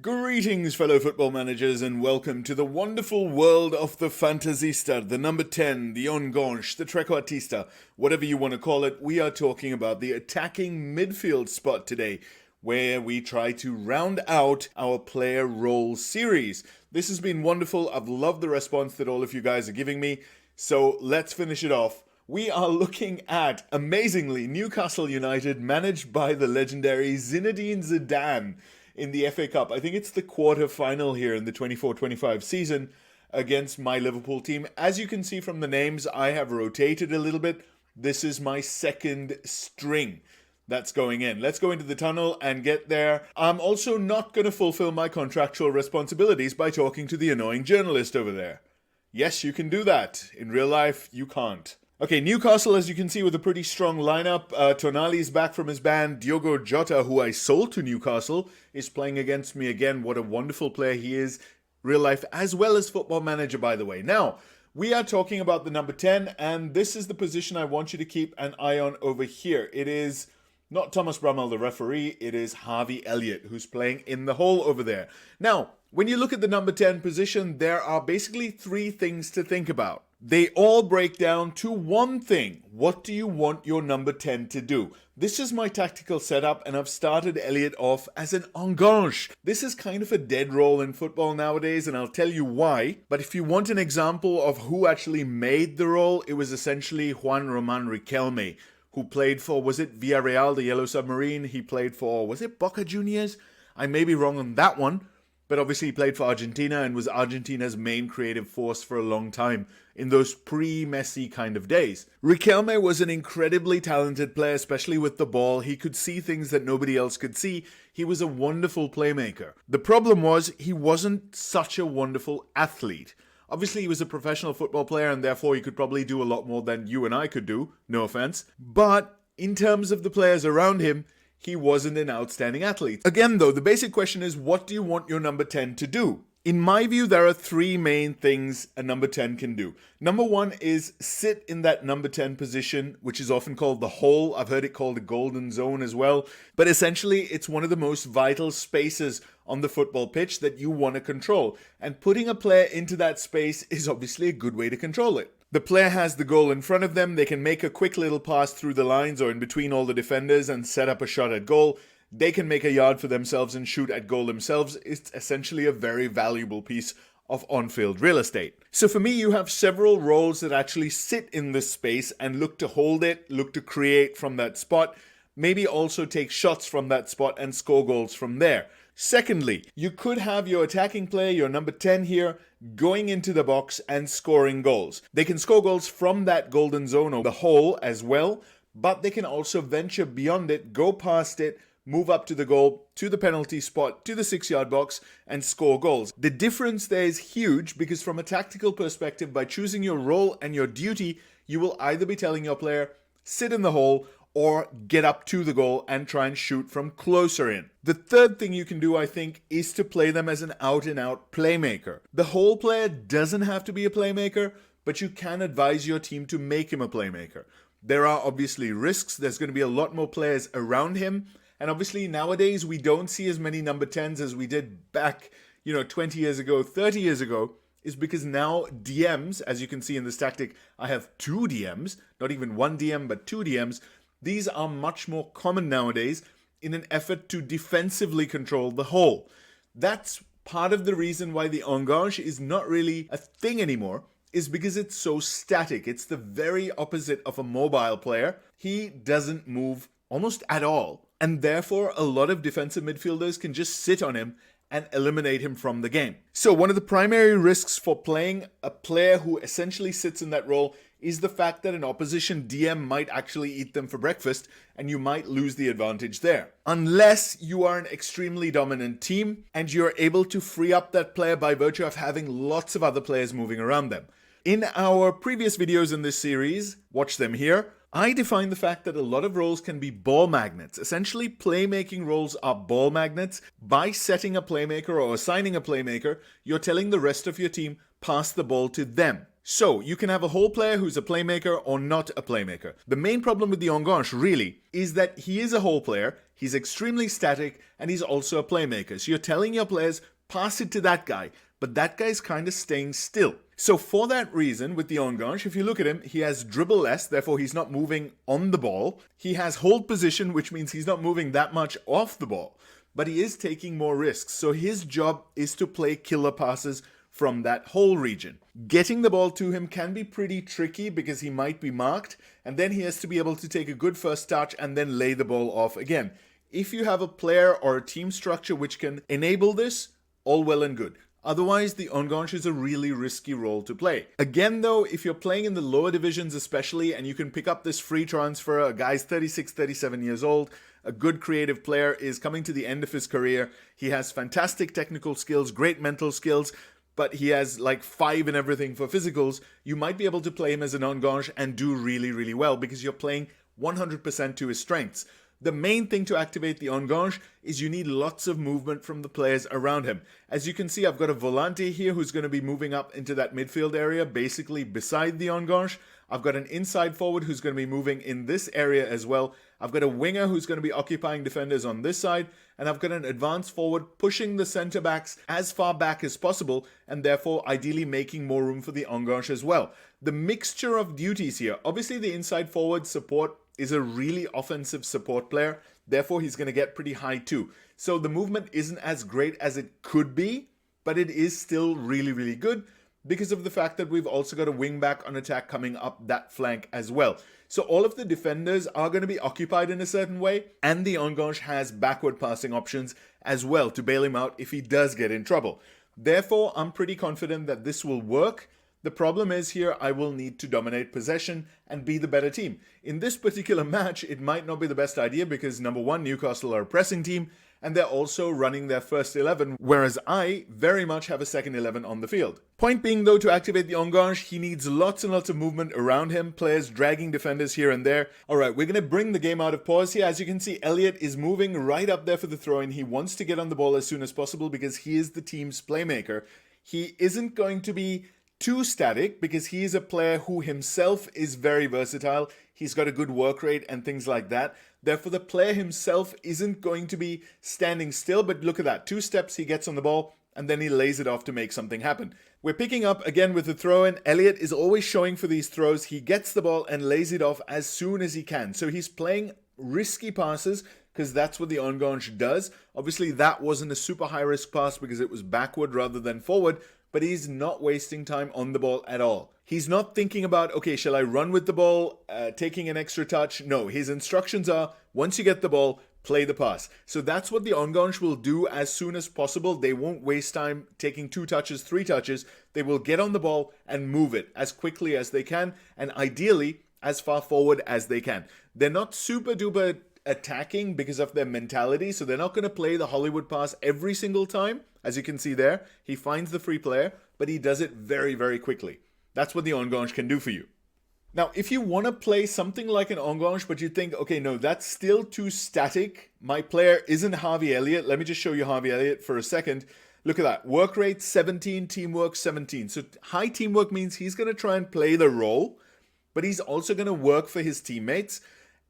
Greetings, fellow football managers, and welcome to the wonderful world of the Fantasista, the number 10, the Enganche, the Trequartista, whatever you want to call it. We are talking about the attacking midfield spot today, where we try to round out our player role series. This has been wonderful. I've loved the response that all of you guys are giving me. So let's finish it off. We are looking at, amazingly, Newcastle United, managed by the legendary Zinedine Zidane, in the FA Cup. I think it's the quarter-final here in the 24-25 season against my Liverpool team. As you can see from the names, I have rotated a little bit. This is my second string that's going in. Let's go into the tunnel and get there. I'm also not going to fulfill my contractual responsibilities by talking to the annoying journalist over there. Yes, you can do that. In real life, you can't. Okay, Newcastle, as you can see, with a pretty strong lineup. Tonali's back from his ban. Diogo Jota, who I sold to Newcastle, is playing against me again. What a wonderful player he is. Real life as well as football manager, by the way. Now, we are talking about the number 10, and this is the position I want you to keep an eye on over here. It is not Thomas Brummel, the referee. It is Harvey Elliott, who's playing in the hole over there. Now, when you look at the number 10 position, there are basically three things to think about. They all break down to one thing. What do you want your number 10 to do? This is my tactical setup, and I've started Elliott off as an Enganche. This is kind of a dead role in football nowadays, and I'll tell you why. But if you want an example of who actually made the role, it was essentially Juan Román Riquelme, who played for, was it Villarreal, the Yellow Submarine? He played for, was it Boca Juniors? I may be wrong on that one. But obviously he played for Argentina and was Argentina's main creative force for a long time in those pre-Messi kind of days. Riquelme was an incredibly talented player, especially with the ball. He could see things that nobody else could see. He was a wonderful playmaker. The problem was he wasn't such a wonderful athlete. Obviously, he was a professional football player and therefore he could probably do a lot more than you and I could do. No offense. But in terms of the players around him, he wasn't an outstanding athlete. Again, though, the basic question is, what do you want your number 10 to do? In my view, there are three main things a number 10 can do. Number one is sit in that number 10 position, which is often called the hole. I've heard it called the golden zone as well. But essentially, it's one of the most vital spaces on the football pitch that you want to control. And putting a player into that space is obviously a good way to control it. The player has the goal in front of them. They can make a quick little pass through the lines or in between all the defenders and set up a shot at goal. They can make a yard for themselves and shoot at goal themselves. It's essentially a very valuable piece of on-field real estate. So for me, you have several roles that actually sit in this space and look to hold it, look to create from that spot, maybe also take shots from that spot and score goals from there. Secondly, you could have your attacking player, your number 10 here, going into the box and scoring goals. They can score goals from that golden zone or the hole as well, but they can also venture beyond it, go past it, move up to the goal, to the penalty spot, to the 6-yard box, and score goals. The difference there is huge because from a tactical perspective, by choosing your role and your duty, you will either be telling your player, sit in the hole, or get up to the goal and try and shoot from closer in. The third thing you can do, I think, is to play them as an out-and-out playmaker. The whole player doesn't have to be a playmaker, but you can advise your team to make him a playmaker. There are obviously risks. There's going to be a lot more players around him. And obviously nowadays we don't see as many number 10s as we did back, 20 years ago, 30 years ago, is because now DMs, as you can see in this tactic, I have 2 DMs, not even 1 DM, but 2 DMs. These are much more common nowadays in an effort to defensively control the hole. That's part of the reason why the Enganche is not really a thing anymore, is because it's so static. It's the very opposite of a mobile player. He doesn't move almost at all. And therefore, a lot of defensive midfielders can just sit on him and eliminate him from the game. So one of the primary risks for playing a player who essentially sits in that role is the fact that an opposition DM might actually eat them for breakfast and you might lose the advantage there. Unless you are an extremely dominant team and you're able to free up that player by virtue of having lots of other players moving around them. In our previous videos in this series, watch them here, I define the fact that a lot of roles can be ball magnets. Essentially, playmaking roles are ball magnets. By setting a playmaker or assigning a playmaker, you're telling the rest of your team, pass the ball to them. So you can have a whole player who's a playmaker or not a playmaker. The main problem with the Enganche really is that he is a whole player, he's extremely static, and he's also a playmaker. So you're telling your players, pass it to that guy, but that guy's kind of staying still. So for that reason, with the Enganche, if you look at him, he has dribble less, therefore he's not moving on the ball. He has hold position, which means he's not moving that much off the ball, but he is taking more risks. So his job is to play killer passes from that whole region. Getting the ball to him can be pretty tricky because he might be marked, and then he has to be able to take a good first touch and then lay the ball off again. If you have a player or a team structure which can enable this, all well and good. Otherwise, the Enganche is a really risky role to play. Again though, if you're playing in the lower divisions especially, and you can pick up this free transfer, a guy's 36, 37 years old, a good creative player, is coming to the end of his career, he has fantastic technical skills, great mental skills, but he has like 5 in everything for physicals, you might be able to play him as an Enganche and do really, really well because you're playing 100% to his strengths. The main thing to activate the Enganche is you need lots of movement from the players around him. As you can see, I've got a volante here who's going to be moving up into that midfield area, basically beside the Enganche. I've got an inside forward who's going to be moving in this area as well. I've got a winger who's going to be occupying defenders on this side, and I've got an advanced forward pushing the centre backs as far back as possible, and therefore ideally making more room for the Enganche as well. The mixture of duties here, obviously the inside forward support is a really offensive support player, therefore he's going to get pretty high too. So the movement isn't as great as it could be, but it is still really, really good because of the fact that we've also got a wing back on attack coming up that flank as well. So all of the defenders are going to be occupied in a certain way, and the Enganche has backward passing options as well to bail him out if he does get in trouble. Therefore, I'm pretty confident that this will work. The problem is here, I will need to dominate possession and be the better team. In this particular match, it might not be the best idea because number one, Newcastle are a pressing team, and they're also running their first 11, whereas I very much have a second 11 on the field. Point being though, to activate the Enganche, he needs lots and lots of movement around him, players dragging defenders here and there. Alright, we're going to bring the game out of pause here. As you can see, Elliot is moving right up there for the throw-in. He wants to get on the ball as soon as possible because he is the team's playmaker. He isn't going to be too static because he is a player who himself is very versatile. He's got a good work rate and things like that. Therefore, the player himself isn't going to be standing still, but look at that. 2 steps, he gets on the ball, and then he lays it off to make something happen. We're picking up again with the throw-in. Elliot is always showing for these throws. He gets the ball and lays it off as soon as he can. So he's playing risky passes because that's what the Enganche does. Obviously, that wasn't a super high-risk pass because it was backward rather than forward, but he's not wasting time on the ball at all. He's not thinking about, okay, shall I run with the ball, taking an extra touch? No, his instructions are, once you get the ball, play the pass. So that's what the Enganche will do as soon as possible. They won't waste time taking 2 touches, 3 touches. They will get on the ball and move it as quickly as they can, and ideally, as far forward as they can. They're not super duper attacking because of their mentality, so they're not going to play the Hollywood pass every single time. As you can see there, he finds the free player, but he does it very, very quickly. That's what the Enganche can do for you. Now, if you want to play something like an Enganche, but you think, okay, no, that's still too static. My player isn't Harvey Elliott. Let me just show you Harvey Elliott for a second. Look at that. Work rate 17, teamwork 17. So high teamwork means he's going to try and play the role, but he's also going to work for his teammates.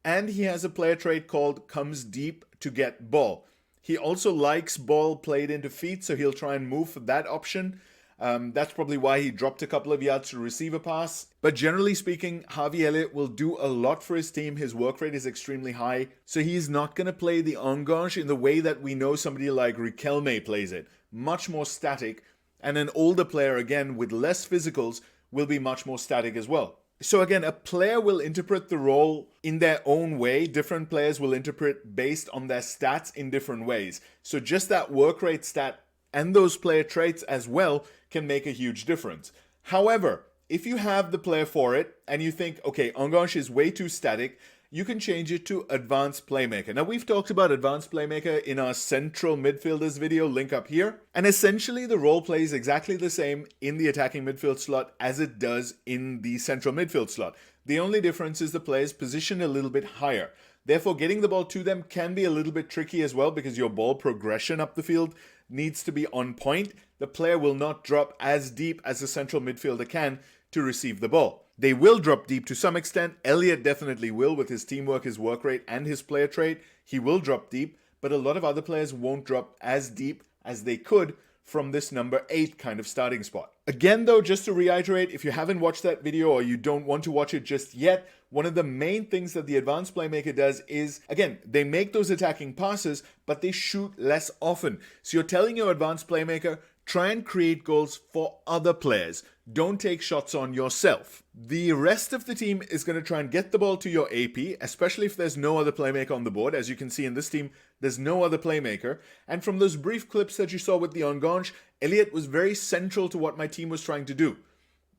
And he has a player trait called comes deep to get ball. He also likes ball played into feet, so he'll try and move for that option. That's probably why he dropped a couple of yards to receive a pass. But generally speaking, Harvey Elliott will do a lot for his team. His work rate is extremely high. So he's not going to play the Enganche in the way that we know somebody like Riquelme plays it. Much more static. And an older player, again, with less physicals, will be much more static as well. So again, a player will interpret the role in their own way. Different players will interpret based on their stats in different ways. So just that work rate stat and those player traits as well can make a huge difference. However, if you have the player for it and you think, okay, Enganche is way too static, you can change it to advanced playmaker. Now, we've talked about advanced playmaker in our central midfielders video, link up here. And essentially, the role plays exactly the same in the attacking midfield slot as it does in the central midfield slot. The only difference is the players positioned a little bit higher. Therefore, getting the ball to them can be a little bit tricky as well because your ball progression up the field needs to be on point. The player will not drop as deep as a central midfielder can to receive the ball. They will drop deep to some extent. Elliott definitely will with his teamwork, his work rate, and his player trait. He will drop deep, but a lot of other players won't drop as deep as they could from this number 8 kind of starting spot. Again though, just to reiterate, if you haven't watched that video or you don't want to watch it just yet, one of the main things that the advanced playmaker does is, again, they make those attacking passes, but they shoot less often. So you're telling your advanced playmaker, try and create goals for other players. Don't take shots on yourself. The rest of the team is going to try and get the ball to your AP, especially if there's no other playmaker on the board. As you can see in this team, there's no other playmaker. And from those brief clips that you saw with the Enganche, Elliott was very central to what my team was trying to do.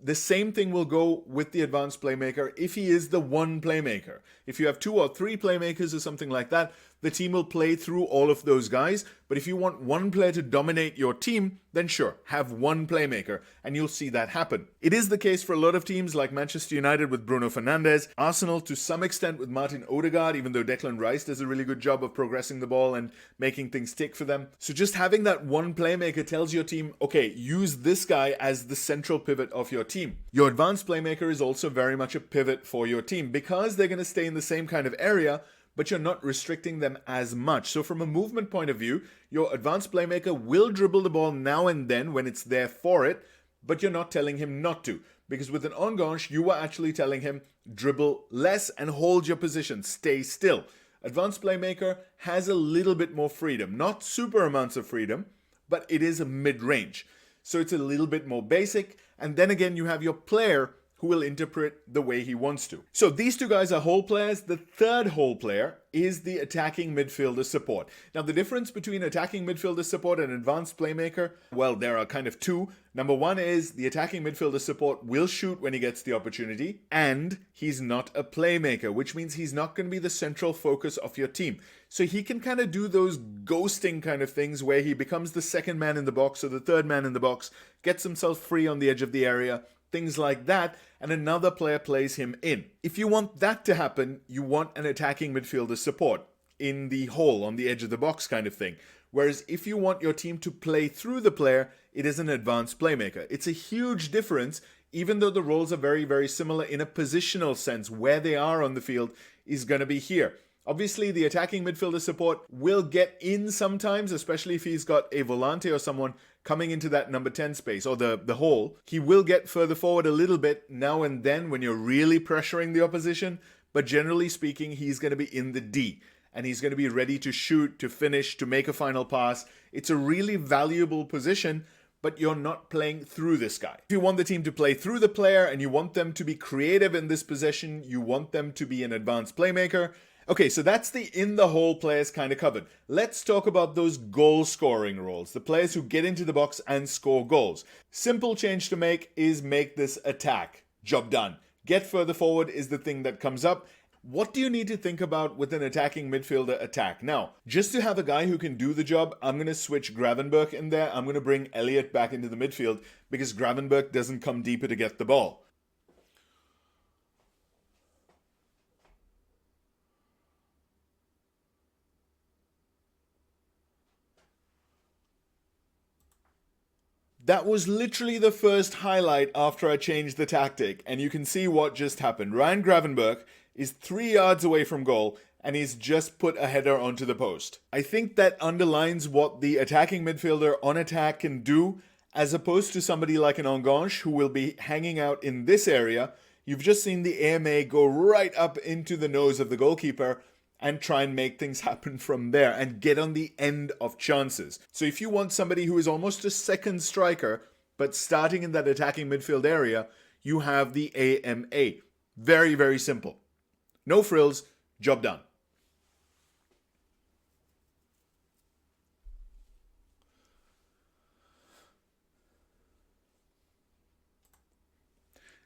The same thing will go with the advanced playmaker if he is the one playmaker. If you have 2 or 3 playmakers or something like that, the team will play through all of those guys. But if you want one player to dominate your team, then sure, have one playmaker, and you'll see that happen. It is the case for a lot of teams like Manchester United with Bruno Fernandes, Arsenal to some extent with Martin Odegaard, even though Declan Rice does a really good job of progressing the ball and making things tick for them. So just having that one playmaker tells your team, okay, use this guy as the central pivot of your team. Your advanced playmaker is also very much a pivot for your team because they're going to stay in the same kind of area, but you're not restricting them as much. So from a movement point of view, your advanced playmaker will dribble the ball now and then when it's there for it, but you're not telling him not to. Because with an Enganche, you are actually telling him dribble less and hold your position, stay still. Advanced playmaker has a little bit more freedom, not super amounts of freedom, but it is a mid-range. So it's a little bit more basic. And then again, you have your player who will interpret the way he wants to. So these 2 guys are whole players. The third whole player is the attacking midfielder support. Now the difference between attacking midfielder support and advanced playmaker, well, there are kind of 2. Number 1 is the attacking midfielder support will shoot when he gets the opportunity, and he's not a playmaker, which means he's not going to be the central focus of your team. So he can kind of do those ghosting kind of things where he becomes the second man in the box or the third man in the box, gets himself free on the edge of the area, things like that, and another player plays him in. If you want that to happen, you want an attacking midfielder support in the hole, on the edge of the box kind of thing. Whereas if you want your team to play through the player, it is an advanced playmaker. It's a huge difference, even though the roles are very, very similar in a positional sense. Where they are on the field is going to be here. Obviously, the attacking midfielder support will get in sometimes, especially if he's got a volante or someone coming into that number 10 space or the hole. He will get further forward a little bit now and then when you're really pressuring the opposition. But generally speaking, he's going to be in the D. And he's going to be ready to shoot, to finish, to make a final pass. It's a really valuable position, but you're not playing through this guy. If you want the team to play through the player and you want them to be creative in this possession, you want them to be an advanced playmaker. Okay, so that's the in-the-hole players kind of covered. Let's talk about those goal-scoring roles, the players who get into the box and score goals. Simple change to make is make this attack. Job done. Get further forward is the thing that comes up. What do you need to think about with an attacking midfielder attack? Now, just to have a guy who can do the job, I'm going to switch Gravenberch in there. I'm going to bring Elliott back into the midfield because Gravenberch doesn't come deeper to get the ball. That was literally the first highlight after I changed the tactic, and you can see what just happened. Ryan Gravenberch is 3 yards away from goal, and he's just put a header onto the post. I think that underlines what the attacking midfielder on attack can do, as opposed to somebody like an Enganche who will be hanging out in this area. You've just seen the AMA go right up into the nose of the goalkeeper and try and make things happen from there and get on the end of chances. So if you want somebody who is almost a second striker, but starting in that attacking midfield area, you have the AMA. Very, very simple. No frills, job done.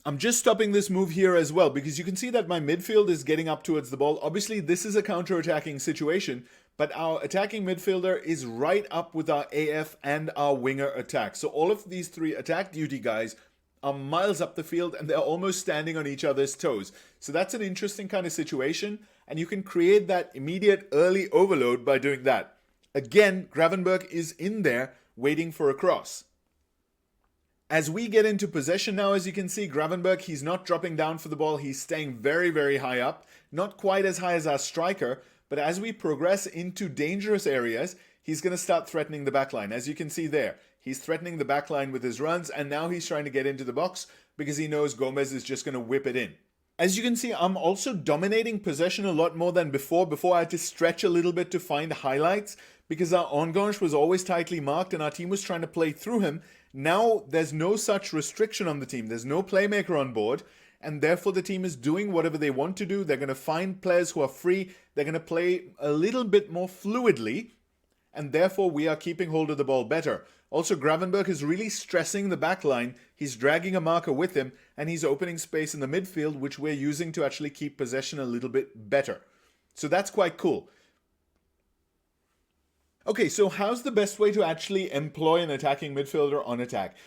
I'm just stopping this move here as well because you can see that my midfield is getting up towards the ball. Obviously, this is a counter-attacking situation, but our attacking midfielder is right up with our AF and our winger attack. So all of these 3 attack duty guys are miles up the field and they're almost standing on each other's toes. So that's an interesting kind of situation, and you can create that immediate early overload by doing that. Again, Gravenberch is in there waiting for a cross. As we get into possession now, as you can see, Gravenberch, he's not dropping down for the ball. He's staying very, very high up. Not quite as high as our striker, but as we progress into dangerous areas, he's going to start threatening the backline. As you can see there, he's threatening the backline with his runs, and now he's trying to get into the box because he knows Gomez is just going to whip it in. As you can see, I'm also dominating possession a lot more than before. Before, I had to stretch a little bit to find highlights because our Enganche was always tightly marked and our team was trying to play through him. Now, there's no such restriction on the team. There's no playmaker on board, and therefore the team is doing whatever they want to do. They're going to find players who are free. They're going to play a little bit more fluidly, and therefore we are keeping hold of the ball better. Also, Gravenberch is really stressing the back line. He's dragging a marker with him, and he's opening space in the midfield, which we're using to actually keep possession a little bit better. So that's quite cool. Okay, so how's the best way to actually employ an attacking midfielder on attack?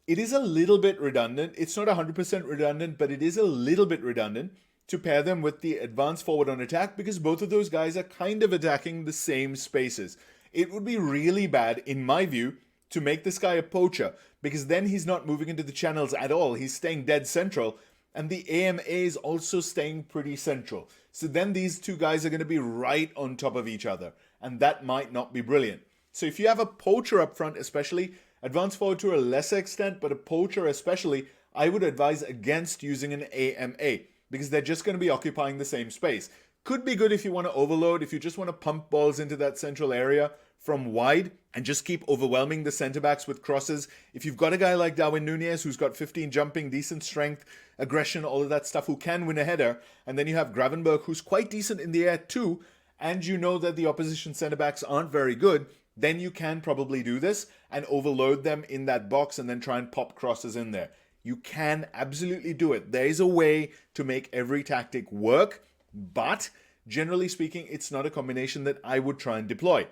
It is a little bit redundant. It's not 100% redundant, but it is a little bit redundant to pair them with the advanced forward on attack because both of those guys are kind of attacking the same spaces. It would be really bad, in my view, to make this guy a poacher because then he's not moving into the channels at all. He's staying dead central, and the AMA is also staying pretty central. So then these two guys are going to be right on top of each other, and that might not be brilliant. So if you have a poacher up front, especially, advanced forward to a lesser extent, but a poacher especially, I would advise against using an AMA because they're just going to be occupying the same space. Could be good if you want to overload, if you just want to pump balls into that central area from wide and just keep overwhelming the centre-backs with crosses. If you've got a guy like Darwin Nunez who's got 15 jumping, decent strength, aggression, all of that stuff, who can win a header, and then you have Gravenberch who's quite decent in the air too, and you know that the opposition centre-backs aren't very good, then you can probably do this and overload them in that box and then try and pop crosses in there. You can absolutely do it. There is a way to make every tactic work, but generally speaking, it's not a combination that I would try and deploy.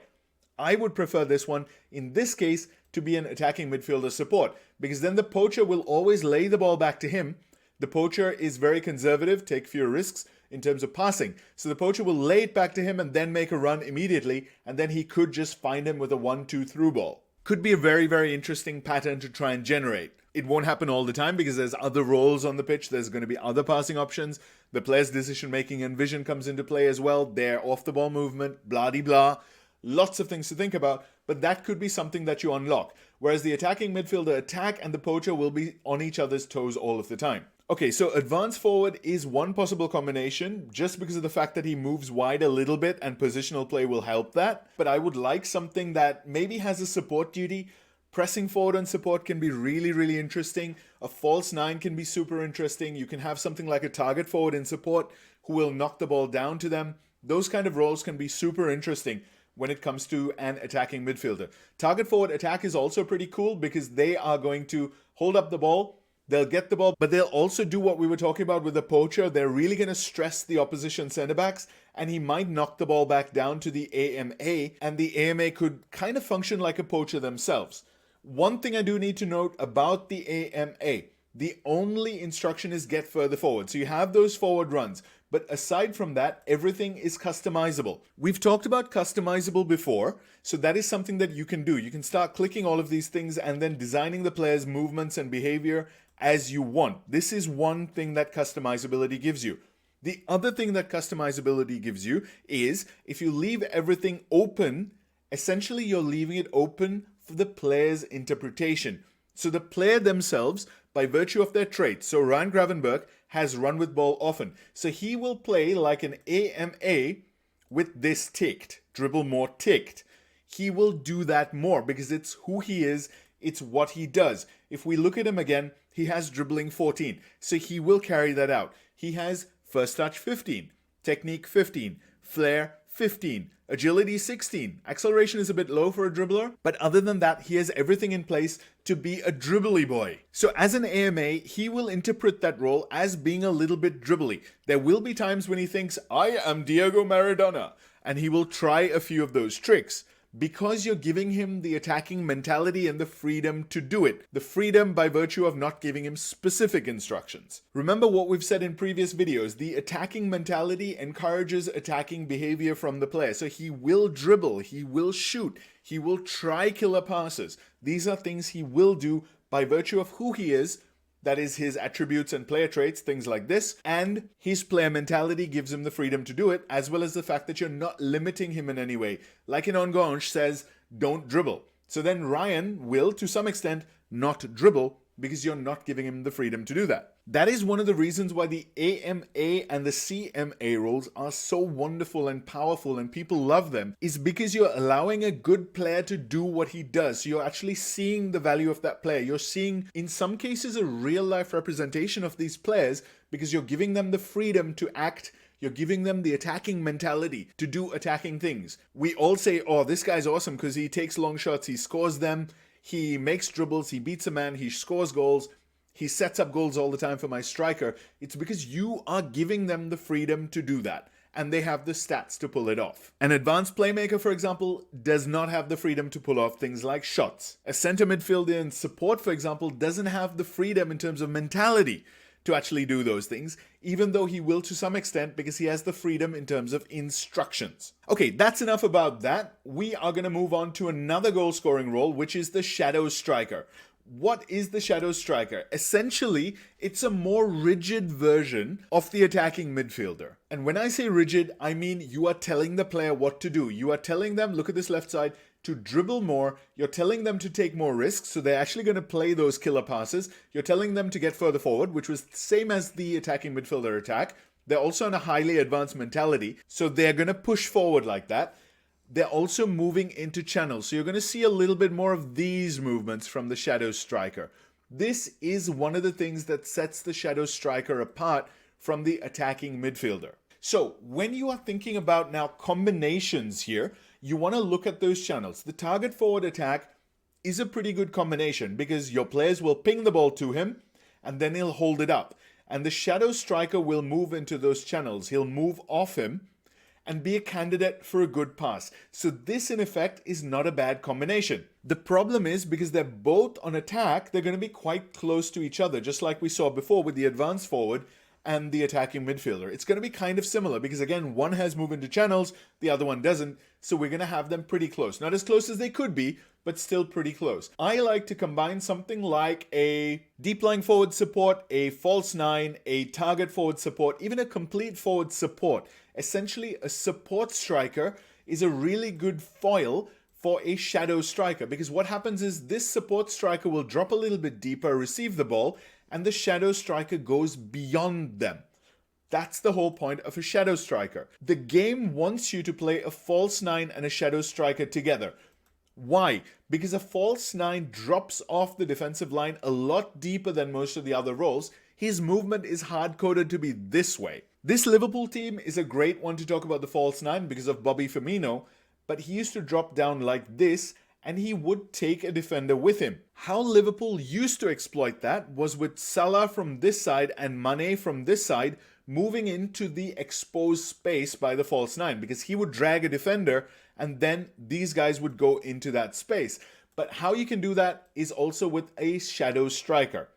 I would prefer this one, in this case, to be an attacking midfielder support, because then the poacher will always lay the ball back to him. The poacher is very conservative, take fewer risks in terms of passing. So the poacher will lay it back to him and then make a run immediately, and then he could just find him with a 1-2 through ball. Could be a very, very interesting pattern to try and generate. It won't happen all the time because there's other roles on the pitch. There's going to be other passing options. The player's decision making and vision comes into play as well. Their off the ball movement, blah-de-blah. Lots of things to think about, but that could be something that you unlock. Whereas the attacking midfielder attack and the poacher will be on each other's toes all of the time. Okay, so advanced forward is one possible combination just because of the fact that he moves wide a little bit and positional play will help that. But I would like something that maybe has a support duty. Pressing forward and support can be really, really interesting. A false nine can be super interesting. You can have something like a target forward in support who will knock the ball down to them. Those kind of roles can be super interesting when it comes to an attacking midfielder. Target forward attack is also pretty cool because they are going to hold up the ball, they'll get the ball, but they'll also do what we were talking about with the poacher. They're really going to stress the opposition centre-backs, and he might knock the ball back down to the AMA, and the AMA could kind of function like a poacher themselves. One thing I do need to note about the AMA, the only instruction is get further forward. So you have those forward runs, but aside from that, everything is customizable. We've talked about customizable before, so that is something that you can do. You can start clicking all of these things and then designing the player's movements and behavior as you want. This is one thing that customizability gives you. The other thing that customizability gives you is if you leave everything open, essentially you're leaving it open for the player's interpretation. So the player themselves, by virtue of their traits, so Ryan Gravenberch has run with ball often. So he will play like an AMA with this ticked, dribble more ticked. He will do that more because it's who he is, it's what he does. If we look at him again, he has dribbling 14. So he will carry that out. He has first touch 15, technique 15, flair 15, agility 16. Acceleration is a bit low for a dribbler, but other than that, he has everything in place to be a dribbly boy. So as an AMA, he will interpret that role as being a little bit dribbly. There will be times when he thinks, I am Diego Maradona, and he will try a few of those tricks. Because you're giving him the attacking mentality and the freedom to do it. The freedom by virtue of not giving him specific instructions. Remember what we've said in previous videos. The attacking mentality encourages attacking behavior from the player. So he will dribble, he will shoot, he will try killer passes. These are things he will do by virtue of who he is. That is his attributes and player traits, things like this. And his player mentality gives him the freedom to do it, as well as the fact that you're not limiting him in any way. Like in Enganche says, don't dribble. So then Ryan will, to some extent, not dribble because you're not giving him the freedom to do that. That is one of the reasons why the AMA and the CMA roles are so wonderful and powerful and people love them, is because you're allowing a good player to do what he does. So you're actually seeing the value of that player. You're seeing, in some cases, a real life representation of these players because you're giving them the freedom to act. You're giving them the attacking mentality to do attacking things. We all say, oh, this guy's awesome because he takes long shots, he scores them, he makes dribbles, he beats a man, he scores goals, he sets up goals all the time for my striker. It's because you are giving them the freedom to do that, and they have the stats to pull it off. An advanced playmaker, for example, does not have the freedom to pull off things like shots. A center midfielder in support, for example, doesn't have the freedom in terms of mentality to actually do those things, even though he will to some extent because he has the freedom in terms of instructions. Okay, that's enough about that. We are going to move on to another goal scoring role, which is the shadow striker. What is the shadow striker? Essentially, it's a more rigid version of the attacking midfielder. And when I say rigid, I mean you are telling the player what to do. You are telling them, look at this left side, to dribble more. You're telling them to take more risks, so they're actually going to play those killer passes. You're telling them to get further forward, which was the same as the attacking midfielder attack. They're also in a highly advanced mentality, so they're going to push forward like that. They're also moving into channels, so you're going to see a little bit more of these movements from the shadow striker. This is one of the things that sets the shadow striker apart from the attacking midfielder. So when you are thinking about now combinations here, you want to look at those channels. The target forward attack is a pretty good combination because your players will ping the ball to him and then he'll hold it up. And the shadow striker will move into those channels. He'll move off him and be a candidate for a good pass. So this in effect is not a bad combination. The problem is because they're both on attack, they're going to be quite close to each other, just like we saw before with the advanced forward and the attacking midfielder. It's going to be kind of similar because again, one has move into channels, the other one doesn't. So we're going to have them pretty close. Not as close as they could be, but still pretty close. I like to combine something like a deep lying forward support, a false nine, a target forward support, even a complete forward support. Essentially, a support striker is a really good foil for a shadow striker because what happens is this support striker will drop a little bit deeper, receive the ball, and the shadow striker goes beyond them. That's the whole point of a shadow striker. The game wants you to play a false nine and a shadow striker together. Why? Because a false nine drops off the defensive line a lot deeper than most of the other roles. His movement is hard-coded to be this way. This Liverpool team is a great one to talk about the false nine because of Bobby Firmino, but he used to drop down like this and he would take a defender with him. How Liverpool used to exploit that was with Salah from this side and Mane from this side moving into the exposed space by the false nine because he would drag a defender and then these guys would go into that space. But how you can do that is also with a shadow striker.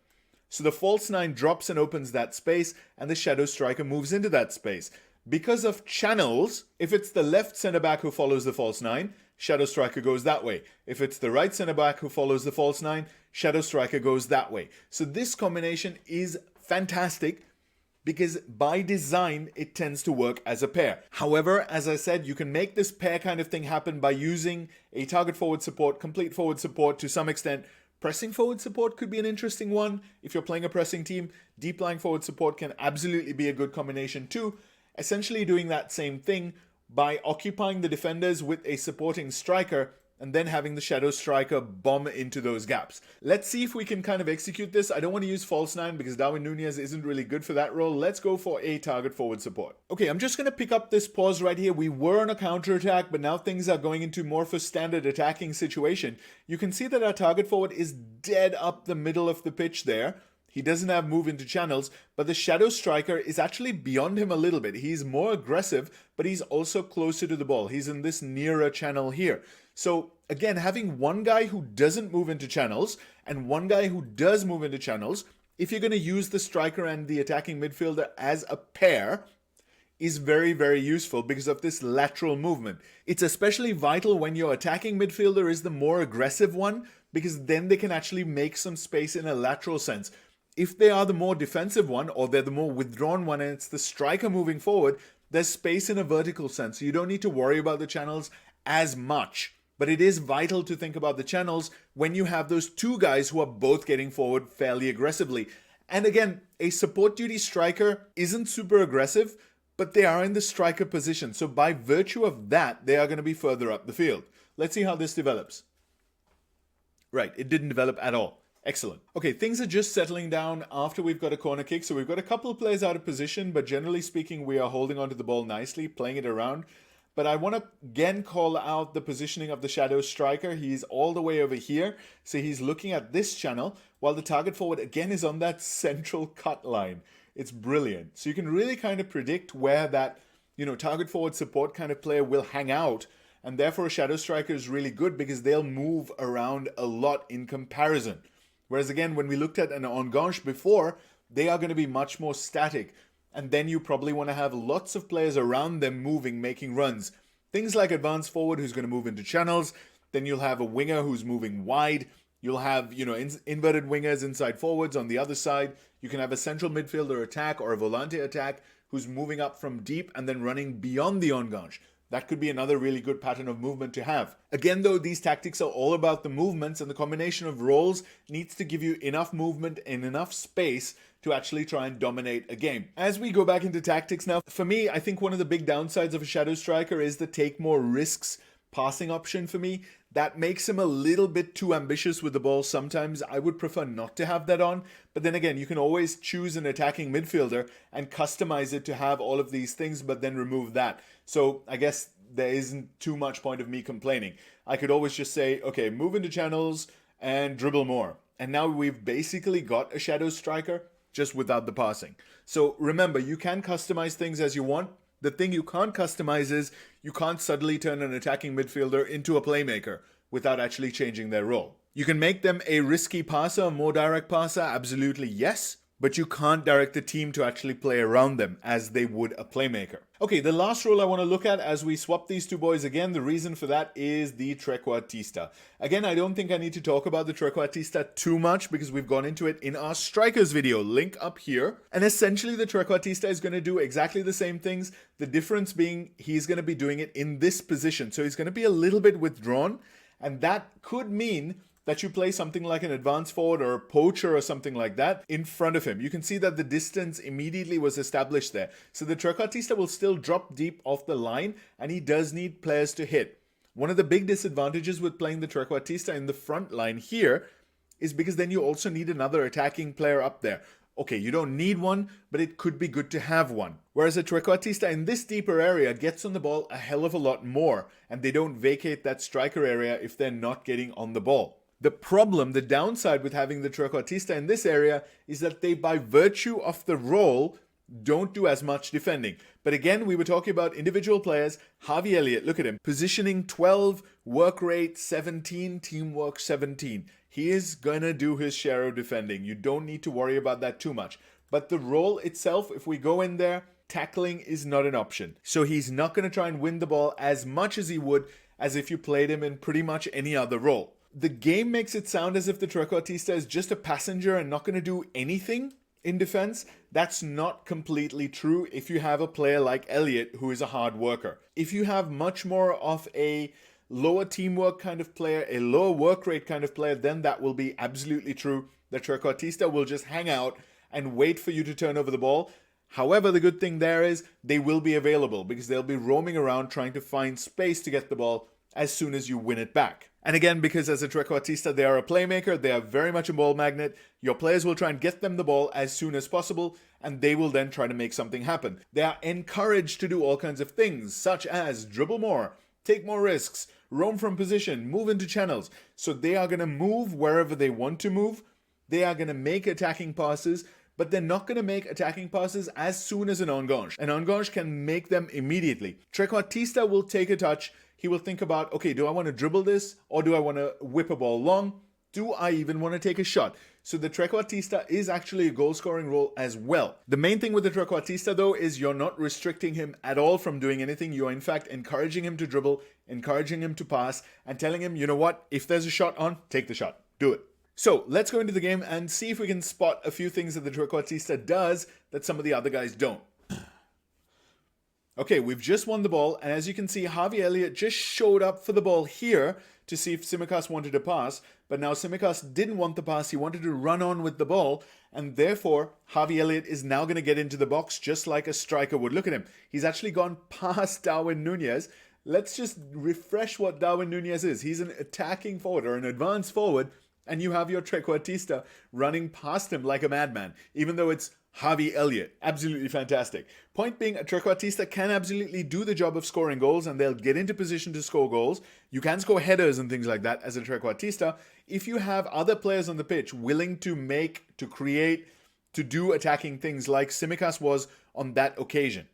So the false nine drops and opens that space and the shadow striker moves into that space. Because of channels, if it's the left centre-back who follows the false nine, shadow striker goes that way. If it's the right centre-back who follows the false nine, shadow striker goes that way. So this combination is fantastic because by design, it tends to work as a pair. However, as I said, you can make this pair kind of thing happen by using a target forward support, complete forward support to some extent. Pressing forward support could be an interesting one. If you're playing a pressing team, deep lying forward support can absolutely be a good combination too. Essentially doing that same thing by occupying the defenders with a supporting striker and then having the shadow striker bomb into those gaps. Let's see if we can kind of execute this. I don't want to use false nine because Darwin Nunez isn't really good for that role. Let's go for a target forward support. Okay, I'm just going to pick up this pause right here. We were on a counter attack, but now things are going into more of a standard attacking situation. You can see that our target forward is dead up the middle of the pitch there. He doesn't have move into channels, but the shadow striker is actually beyond him a little bit. He's more aggressive, but he's also closer to the ball. He's in this nearer channel here. So again, having one guy who doesn't move into channels and one guy who does move into channels, if you're going to use the striker and the attacking midfielder as a pair, is very, very useful because of this lateral movement. It's especially vital when your attacking midfielder is the more aggressive one, because then they can actually make some space in a lateral sense. If they are the more defensive one, or they're the more withdrawn one, and it's the striker moving forward, there's space in a vertical sense. So you don't need to worry about the channels as much. But it is vital to think about the channels when you have those two guys who are both getting forward fairly aggressively. And again, a support duty striker isn't super aggressive, but they are in the striker position. So by virtue of that, they are going to be further up the field. Let's see how this develops. Right, it didn't develop at all. Excellent. Okay, things are just settling down after we've got a corner kick. So we've got a couple of players out of position, but generally speaking, we are holding onto the ball nicely, playing it around. But I want to again call out the positioning of the shadow striker. He's all the way over here. So he's looking at this channel, while the target forward again is on that central cut line. It's brilliant. So you can really kind of predict where that, target forward support kind of player will hang out. And therefore a shadow striker is really good because they'll move around a lot in comparison. Whereas again, when we looked at an Enganche before, they are going to be much more static. And then you probably want to have lots of players around them moving, making runs. Things like advance forward who's going to move into channels. Then you'll have a winger who's moving wide. You'll have, inverted wingers inside forwards on the other side. You can have a central midfielder attack or a volante attack who's moving up from deep and then running beyond the Enganche. That could be another really good pattern of movement to have. Again, though, these tactics are all about the movements, and the combination of roles needs to give you enough movement and enough space to actually try and dominate a game. As we go back into tactics now, for me, I think one of the big downsides of a shadow striker is the take more risks passing option for me. That makes him a little bit too ambitious with the ball. Sometimes I would prefer not to have that on. But then again, you can always choose an attacking midfielder and customize it to have all of these things, but then remove that. So I guess there isn't too much point of me complaining. I could always just say, okay, move into channels and dribble more. And now we've basically got a shadow striker just without the passing. So remember, you can customize things as you want. The thing you can't customize is you can't suddenly turn an attacking midfielder into a playmaker without actually changing their role. You can make them a risky passer, a more direct passer, absolutely yes, but you can't direct the team to actually play around them as they would a playmaker. Okay, the last role I want to look at as we swap these two boys again, the reason for that is the Trequartista. Again, I don't think I need to talk about the Trequartista too much because we've gone into it in our strikers video, link up here. And essentially the Trequartista is going to do exactly the same things. The difference being he's going to be doing it in this position. So he's going to be a little bit withdrawn, and that could mean that you play something like an advance forward or a poacher or something like that in front of him. You can see that the distance immediately was established there. So the Trequartista will still drop deep off the line, and he does need players to hit. One of the big disadvantages with playing the Trequartista in the front line here is because then you also need another attacking player up there. Okay, you don't need one, but it could be good to have one. Whereas a Trequartista in this deeper area gets on the ball a hell of a lot more, and they don't vacate that striker area if they're not getting on the ball. The problem, the downside with having the Trequartista in this area is that they, by virtue of the role, don't do as much defending. But again, we were talking about individual players. Harvey Elliott, look at him. Positioning 12, work rate 17, teamwork 17. He is gonna do his share of defending. You don't need to worry about that too much. But the role itself, if we go in there, tackling is not an option. So he's not gonna try and win the ball as much as he would as if you played him in pretty much any other role. The game makes it sound as if the Trequartista is just a passenger and not going to do anything in defense. That's not completely true if you have a player like Elliott who is a hard worker. If you have much more of a lower teamwork kind of player, a lower work rate kind of player, then that will be absolutely true. The Trequartista will just hang out and wait for you to turn over the ball. However, the good thing there is they will be available because they'll be roaming around trying to find space to get the ball as soon as you win it back. And again, because as a Trequartista, they are a playmaker, they are very much a ball magnet, your players will try and get them the ball as soon as possible, and they will then try to make something happen. They are encouraged to do all kinds of things, such as dribble more, take more risks, roam from position, move into channels. So they are going to move wherever they want to move, they are going to make attacking passes, but they're not going to make attacking passes as soon as an Enganche. An Enganche can make them immediately. Trequartista will take a touch. He will think about, okay, do I want to dribble this or do I want to whip a ball long? Do I even want to take a shot? So the Trequartista is actually a goal-scoring role as well. The main thing with the Trequartista, though, is you're not restricting him at all from doing anything. You're, in fact, encouraging him to dribble, encouraging him to pass, and telling him, you know what, if there's a shot on, take the shot. Do it. So let's go into the game and see if we can spot a few things that the Trequartista does that some of the other guys don't. Okay, we've just won the ball, and as you can see, Harvey Elliott just showed up for the ball here to see if Tsimikas wanted to pass, but now Tsimikas didn't want the pass, he wanted to run on with the ball, and therefore Harvey Elliott is now going to get into the box just like a striker would. Look at him, he's actually gone past Darwin Nunez. Let's just refresh what Darwin Nunez is. He's an attacking forward or an advanced forward, and you have your Trequartista running past him like a madman, even though it's Harvey Elliott. Absolutely fantastic. Point being, a Trequartista can absolutely do the job of scoring goals, and they'll get into position to score goals. You can score headers and things like that as a Trequartista if you have other players on the pitch willing to make, to create, to do attacking things like Tsimikas was on that occasion.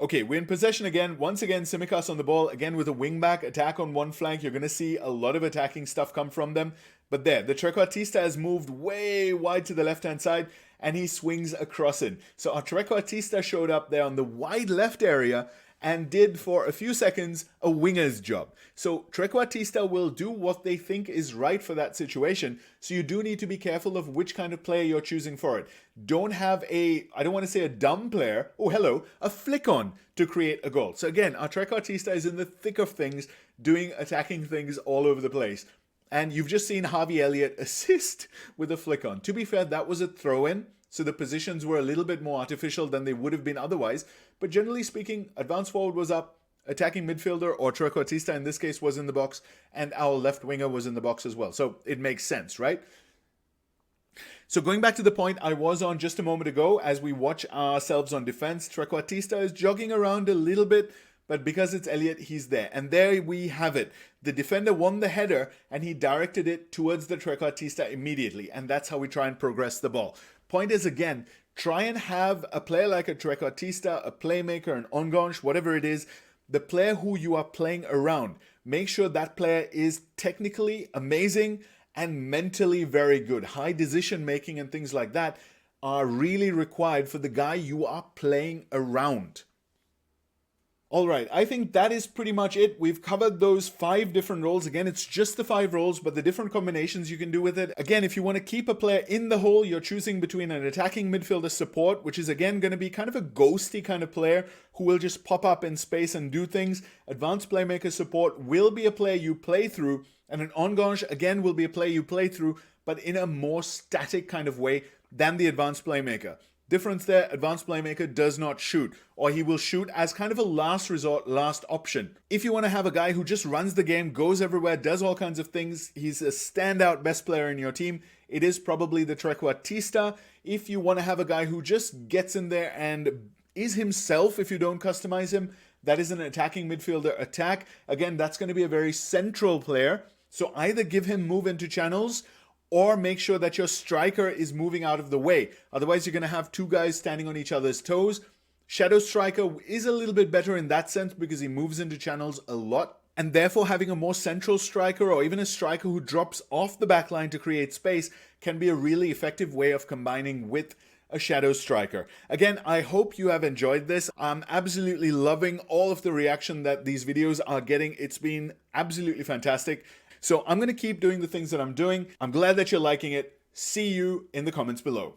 Okay, we're in possession again. Once again, Tsimikas on the ball, again with a wing-back attack on one flank. You're going to see a lot of attacking stuff come from them. But there, the Trequartista has moved way wide to the left-hand side, and he swings across it. So our Trequartista showed up there on the wide left area and did for a few seconds a winger's job. So Trequartista will do what they think is right for that situation. So you do need to be careful of which kind of player you're choosing for it. Don't have a, I don't want to say a dumb player, oh hello, a flick on to create a goal. So again, our Trequartista is in the thick of things, doing attacking things all over the place. And you've just seen Harvey Elliott assist with a flick on. To be fair, that was a throw-in, so the positions were a little bit more artificial than they would have been otherwise. But generally speaking, advanced forward was up, attacking midfielder, or Trequartista in this case, was in the box, and our left winger was in the box as well. So it makes sense, right? So going back to the point I was on just a moment ago, as we watch ourselves on defense, Trequartista is jogging around a little bit, but because it's Elliott, he's there. And there we have it. The defender won the header, and he directed it towards the Trequartista immediately. And that's how we try and progress the ball. Point is, again, try and have a player like a Trequartista, a playmaker, an Enganche, whatever it is, the player who you are playing around. Make sure that player is technically amazing and mentally very good. High decision making and things like that are really required for the guy you are playing around. Alright, I think that is pretty much it. We've covered those 5 different roles. Again, it's just the 5 roles, but the different combinations you can do with it. Again, if you want to keep a player in the hole, you're choosing between an attacking midfielder support, which is again going to be kind of a ghosty kind of player who will just pop up in space and do things. Advanced playmaker support will be a player you play through, and an Enganche, again, will be a player you play through, but in a more static kind of way than the advanced playmaker. Difference there, advanced playmaker does not shoot, or he will shoot as kind of a last resort, last option. If you want to have a guy who just runs the game, goes everywhere, does all kinds of things, he's a standout best player in your team, it is probably the Trequartista. If you want to have a guy who just gets in there and is himself if you don't customize him, that is an attacking midfielder attack. Again, that's going to be a very central player, so either give him move into channels, or make sure that your striker is moving out of the way. Otherwise, you're going to have 2 guys standing on each other's toes. Shadow striker is a little bit better in that sense because he moves into channels a lot. And therefore, having a more central striker or even a striker who drops off the back line to create space can be a really effective way of combining with a shadow striker. Again, I hope you have enjoyed this. I'm absolutely loving all of the reaction that these videos are getting. It's been absolutely fantastic. So I'm going to keep doing the things that I'm doing. I'm glad that you're liking it. See you in the comments below.